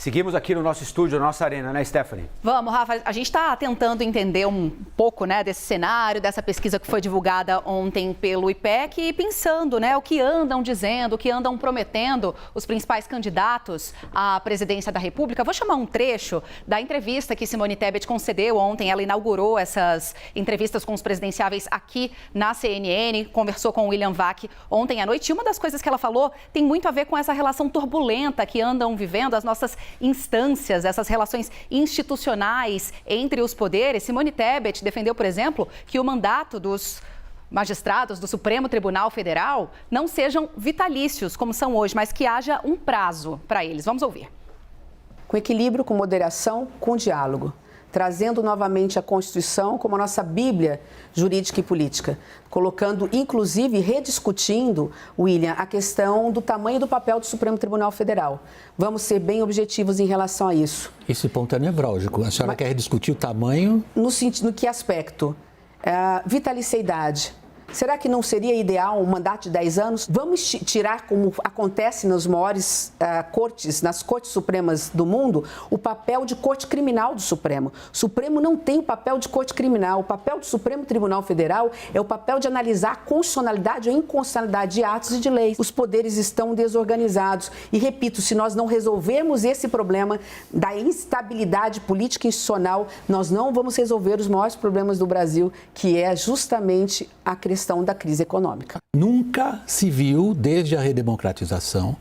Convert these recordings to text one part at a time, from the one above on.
Seguimos aqui no nosso estúdio, na nossa arena, né, Stephanie? Vamos, Rafa. A gente está tentando entender um pouco, né, desse cenário, dessa pesquisa que foi divulgada ontem pelo IPEC e pensando, né, o que andam dizendo, o que andam prometendo os principais candidatos à presidência da República. Vou chamar um trecho da entrevista que Simone Tebet concedeu ontem. Ela inaugurou essas entrevistas com os presidenciáveis aqui na CNN, conversou com o William Vac ontem à noite. E uma das coisas que ela falou tem muito a ver com essa relação turbulenta que andam vivendo as nossas instâncias, essas relações institucionais entre os poderes. Simone Tebet defendeu, por exemplo, que o mandato dos magistrados do Supremo Tribunal Federal não sejam vitalícios, como são hoje, mas que haja um prazo para eles. Vamos ouvir. Com equilíbrio, com moderação, com diálogo, trazendo novamente a Constituição como a nossa Bíblia jurídica e política, colocando, inclusive, rediscutindo, William, a questão do tamanho do papel do Supremo Tribunal Federal. Vamos ser bem objetivos em relação a isso. Esse ponto é nevrálgico. A senhora quer rediscutir o tamanho? No que aspecto? Vitaliciedade. Será que não seria ideal um mandato de 10 anos? Vamos tirar, como acontece nas maiores cortes, nas cortes supremas do mundo, o papel de corte criminal do Supremo. O Supremo não tem o papel de corte criminal. O papel do Supremo Tribunal Federal é o papel de analisar a constitucionalidade ou inconstitucionalidade de atos e de leis. Os poderes estão desorganizados. E, repito, se nós não resolvermos esse problema da instabilidade política e institucional, nós não vamos resolver os maiores problemas do Brasil, que é justamente a questão da crise econômica. Nunca se viu, desde a redemocratização,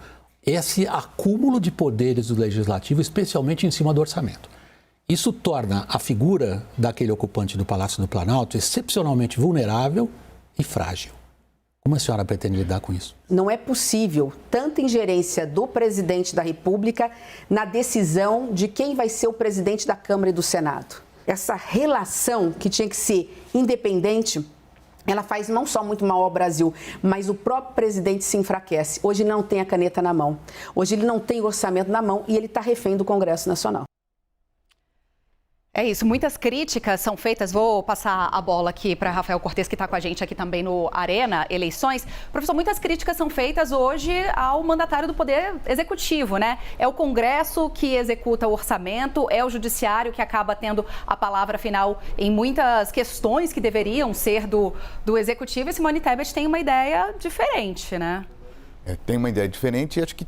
esse acúmulo de poderes do Legislativo, especialmente em cima do orçamento. Isso torna a figura daquele ocupante do Palácio do Planalto excepcionalmente vulnerável e frágil. Como a senhora pretende lidar com isso? Não é possível tanta ingerência do presidente da República na decisão de quem vai ser o presidente da Câmara e do Senado. Essa relação que tinha que ser independente, ela faz não só muito mal ao Brasil, mas o próprio presidente se enfraquece. Hoje ele não tem a caneta na mão, hoje ele não tem o orçamento na mão e ele está refém do Congresso Nacional. É isso, muitas críticas são feitas. Vou passar a bola aqui para Rafael Cortes, que está com a gente aqui também no Arena Eleições. Professor, muitas críticas são feitas hoje ao mandatário do Poder Executivo, né? É o Congresso que executa o orçamento, é o Judiciário que acaba tendo a palavra final em muitas questões que deveriam ser do Executivo. E Simone Tebet tem uma ideia diferente, né? Tem uma ideia diferente e acho que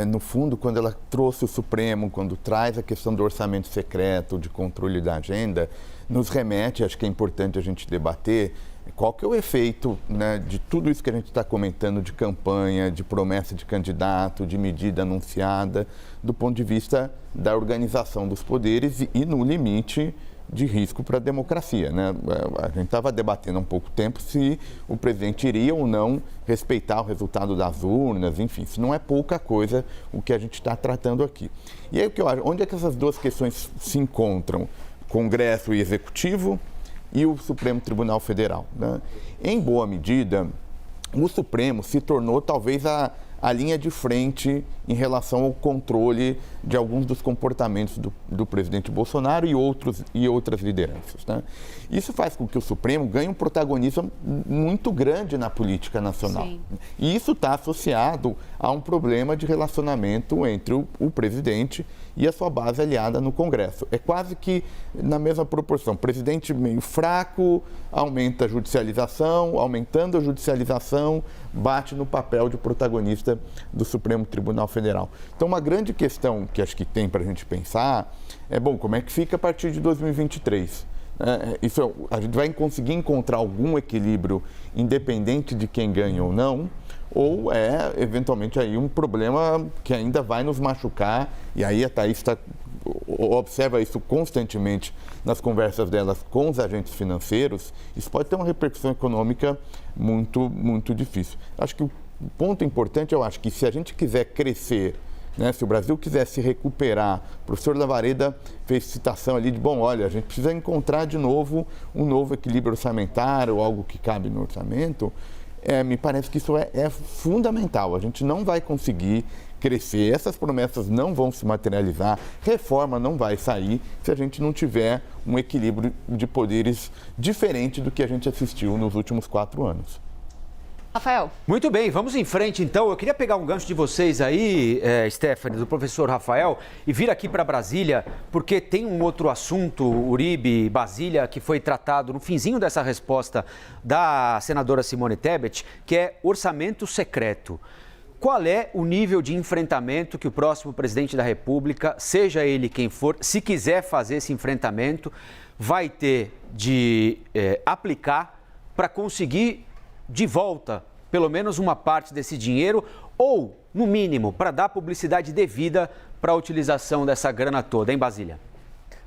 no fundo, quando ela trouxe o Supremo, quando traz a questão do orçamento secreto, de controle da agenda, nos remete, acho que é importante a gente debater qual que é o efeito, né, de tudo isso que a gente está comentando de campanha, de promessa de candidato, de medida anunciada, do ponto de vista da organização dos poderes e no limite, de risco para a democracia, né? A gente estava debatendo há um pouco tempo se o presidente iria ou não respeitar o resultado das urnas, enfim, isso não é pouca coisa o que a gente está tratando aqui. E aí o que eu acho, onde é que essas duas questões se encontram? Congresso e Executivo e o Supremo Tribunal Federal, né? Em boa medida, o Supremo se tornou talvez a linha de frente em relação ao controle de alguns dos comportamentos do presidente Bolsonaro e outras lideranças, né? Isso faz com que o Supremo ganhe um protagonismo muito grande na política nacional. Sim. E isso está associado a um problema de relacionamento entre o presidente e a sua base aliada no Congresso. É quase que na mesma proporção. O presidente meio fraco, aumenta a judicialização, aumentando a judicialização, bate no papel de protagonista do Supremo Tribunal Federal. Então, uma grande questão que acho que tem para a gente pensar é, bom, como é que fica a partir de 2023? A gente vai conseguir encontrar algum equilíbrio independente de quem ganha ou não, ou é, eventualmente, aí um problema que ainda vai nos machucar, e aí a Thaís observa isso constantemente nas conversas delas com os agentes financeiros, isso pode ter uma repercussão econômica muito, muito difícil. Acho que o ponto importante, eu acho que se a gente quiser crescer, né, se o Brasil quiser se recuperar, o professor Lavareda fez citação ali de, bom, olha, a gente precisa encontrar de novo um novo equilíbrio orçamentário, algo que cabe no orçamento, me parece que isso é fundamental. A gente não vai conseguir crescer, essas promessas não vão se materializar, reforma não vai sair se a gente não tiver um equilíbrio de poderes diferente do que a gente assistiu nos últimos 4 anos. Rafael. Muito bem, vamos em frente então. Eu queria pegar um gancho de vocês aí, Stephanie, do professor Rafael, e vir aqui para Brasília, porque tem um outro assunto, Uribe, Basília, que foi tratado no finzinho dessa resposta da senadora Simone Tebet, que é orçamento secreto. Qual é o nível de enfrentamento que o próximo presidente da República, seja ele quem for, se quiser fazer esse enfrentamento, vai ter de aplicar para conseguir de volta pelo menos uma parte desse dinheiro ou, no mínimo, para dar publicidade devida para a utilização dessa grana toda, em Brasília?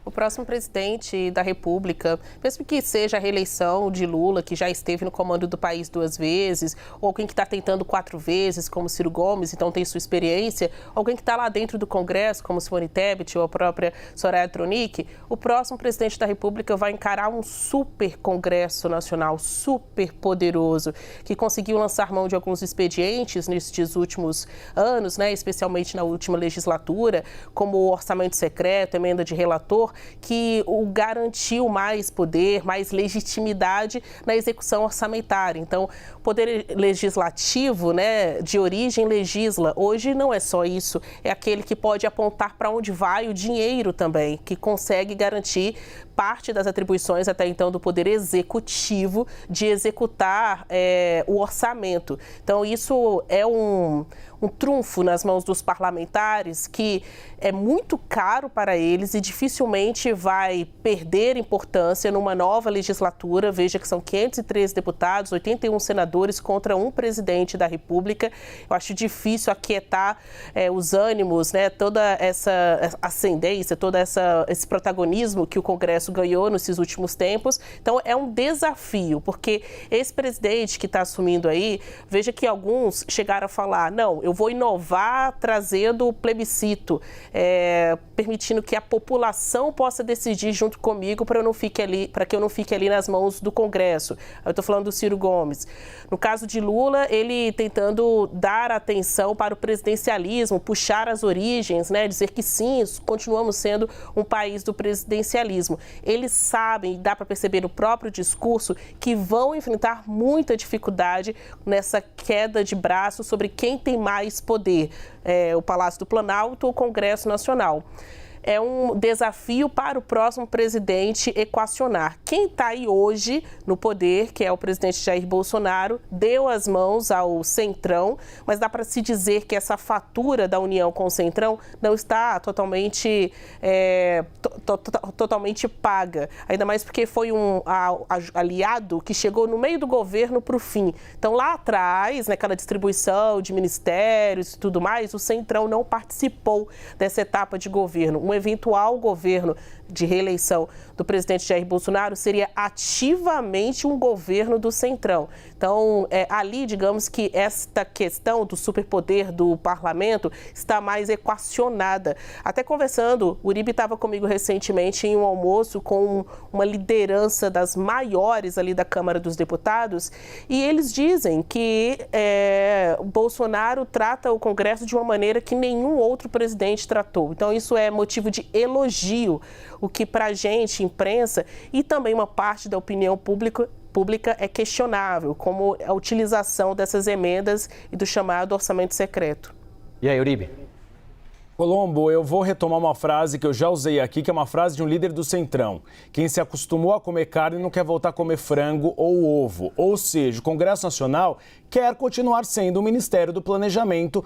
O próximo presidente da República, mesmo que seja a reeleição de Lula, que já esteve no comando do país 2 vezes, ou alguém que está tentando 4 vezes, como Ciro Gomes, então tem sua experiência, alguém que está lá dentro do Congresso, como Simone Tebet ou a própria Soraya Tronic, o próximo presidente da República vai encarar um super Congresso Nacional, super poderoso, que conseguiu lançar mão de alguns expedientes nestes últimos anos, né, especialmente na última legislatura, como o orçamento secreto, emenda de relator, que o garantiu mais poder, mais legitimidade na execução orçamentária. Então, o poder legislativo, né, de origem legisla. Hoje não é só isso, é aquele que pode apontar para onde vai o dinheiro também, que consegue garantir parte das atribuições até então do poder executivo de executar o orçamento. Então, isso é um trunfo nas mãos dos parlamentares que é muito caro para eles e dificilmente vai perder importância numa nova legislatura. Veja que são 513 deputados, 81 senadores contra um presidente da República. Eu acho difícil aquietar os ânimos, né, toda essa ascendência, todo esse protagonismo que o Congresso ganhou nesses últimos tempos. Então, é um desafio, porque esse presidente que está assumindo aí, veja que alguns chegaram a falar, não, eu vou inovar trazendo o plebiscito, permitindo que a população possa decidir junto comigo para que eu não fique ali nas mãos do Congresso. Eu estou falando do Ciro Gomes. No caso de Lula, ele tentando dar atenção para o presidencialismo, puxar as origens, né, dizer que sim, continuamos sendo um país do presidencialismo. Eles sabem, dá para perceber no próprio discurso, que vão enfrentar muita dificuldade nessa queda de braço sobre quem tem mais poder, o Palácio do Planalto ou o Congresso Nacional. É um desafio para o próximo presidente equacionar. Quem está aí hoje no poder, que é o presidente Jair Bolsonaro, deu as mãos ao Centrão, mas dá para se dizer que essa fatura da união com o Centrão não está totalmente paga. Ainda mais porque foi um aliado que chegou no meio do governo para o fim. Então, lá atrás, naquela distribuição de ministérios e tudo mais, o Centrão não participou dessa etapa de governo. Um eventual governo de reeleição do presidente Jair Bolsonaro seria ativamente um governo do Centrão. Então, ali, digamos que esta questão do superpoder do parlamento está mais equacionada. Até conversando, o Uribe estava comigo recentemente em um almoço com uma liderança das maiores ali da Câmara dos Deputados, e eles dizem que Bolsonaro trata o Congresso de uma maneira que nenhum outro presidente tratou. Então, isso é motivo de elogio, o que para a gente, imprensa, e também uma parte da opinião pública é questionável, como a utilização dessas emendas e do chamado orçamento secreto. E aí, Uribe? Colombo, eu vou retomar uma frase que eu já usei aqui, que é uma frase de um líder do Centrão. Quem se acostumou a comer carne não quer voltar a comer frango ou ovo. Ou seja, o Congresso Nacional quer continuar sendo o Ministério do Planejamento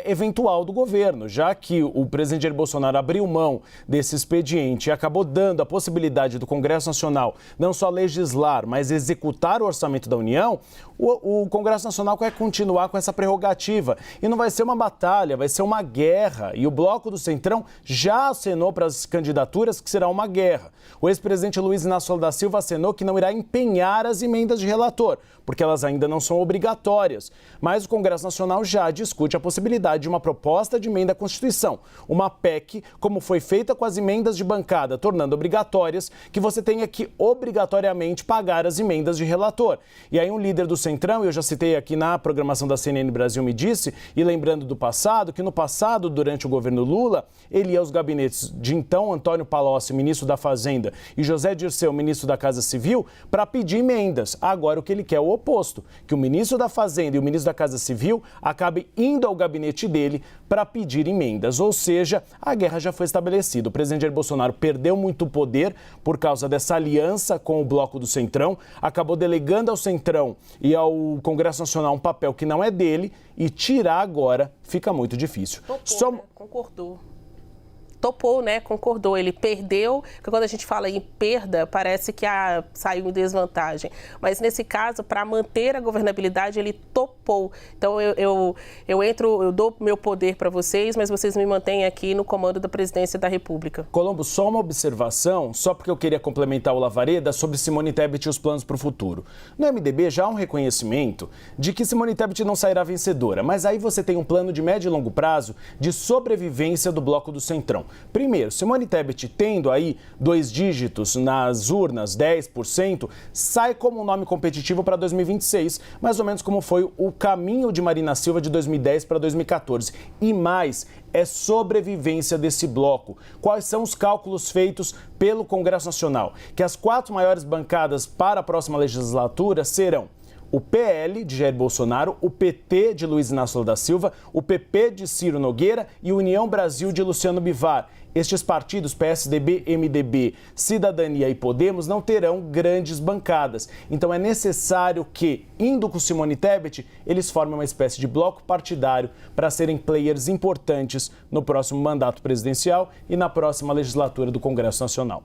eventual do governo, já que o presidente Jair Bolsonaro abriu mão desse expediente e acabou dando a possibilidade do Congresso Nacional não só legislar, mas executar o orçamento da União. O Congresso Nacional quer continuar com essa prerrogativa. E não vai ser uma batalha, vai ser uma guerra. E o bloco do Centrão já acenou para as candidaturas que será uma guerra. O ex-presidente Luiz Inácio Lula da Silva acenou que não irá empenhar as emendas de relator, porque elas ainda não são obrigatórias. Mas o Congresso Nacional já discute a possibilidade de uma proposta de emenda à Constituição, uma PEC, como foi feita com as emendas de bancada, tornando obrigatórias que você tenha que obrigatoriamente pagar as emendas de relator. E aí um líder do Centrão, eu já citei aqui na programação da CNN Brasil, me disse, e lembrando do passado, que no passado, durante o governo Lula, ele ia aos gabinetes de então Antônio Palocci, ministro da Fazenda, e José Dirceu, ministro da Casa Civil, para pedir emendas. Agora o que ele quer é o oposto, que o ministro da Fazenda e o ministro da Casa Civil acabem indo ao gabinete dele para pedir emendas. Ou seja, a guerra já foi estabelecida. O presidente Jair Bolsonaro perdeu muito poder por causa dessa aliança com o bloco do Centrão, acabou delegando ao Centrão e ao Congresso Nacional um papel que não é dele, e tirar agora fica muito difícil. Né? Concordou. Topou, né? Concordou. Ele perdeu, porque quando a gente fala em perda, parece que saiu em desvantagem. Mas nesse caso, para manter a governabilidade, ele topou. Então eu dou meu poder para vocês, mas vocês me mantêm aqui no comando da presidência da República. Colombo, só uma observação, só porque eu queria complementar o Lavareda sobre Simone Tebet e os planos para o futuro. No MDB já há um reconhecimento de que Simone Tebet não sairá vencedora, mas aí você tem um plano de médio e longo prazo de sobrevivência do bloco do Centrão. Primeiro, Simone Tebet tendo aí 2 dígitos nas urnas, 10%, sai como um nome competitivo para 2026, mais ou menos como foi o caminho de Marina Silva de 2010 para 2014. E mais, é sobrevivência desse bloco. Quais são os cálculos feitos pelo Congresso Nacional? Que as 4 maiores bancadas para a próxima legislatura serão o PL de Jair Bolsonaro, o PT de Luiz Inácio Lula da Silva, o PP de Ciro Nogueira e o União Brasil de Luciano Bivar. Estes partidos, PSDB, MDB, Cidadania e Podemos, não terão grandes bancadas. Então é necessário que, indo com Simone Tebet, eles formem uma espécie de bloco partidário para serem players importantes no próximo mandato presidencial e na próxima legislatura do Congresso Nacional.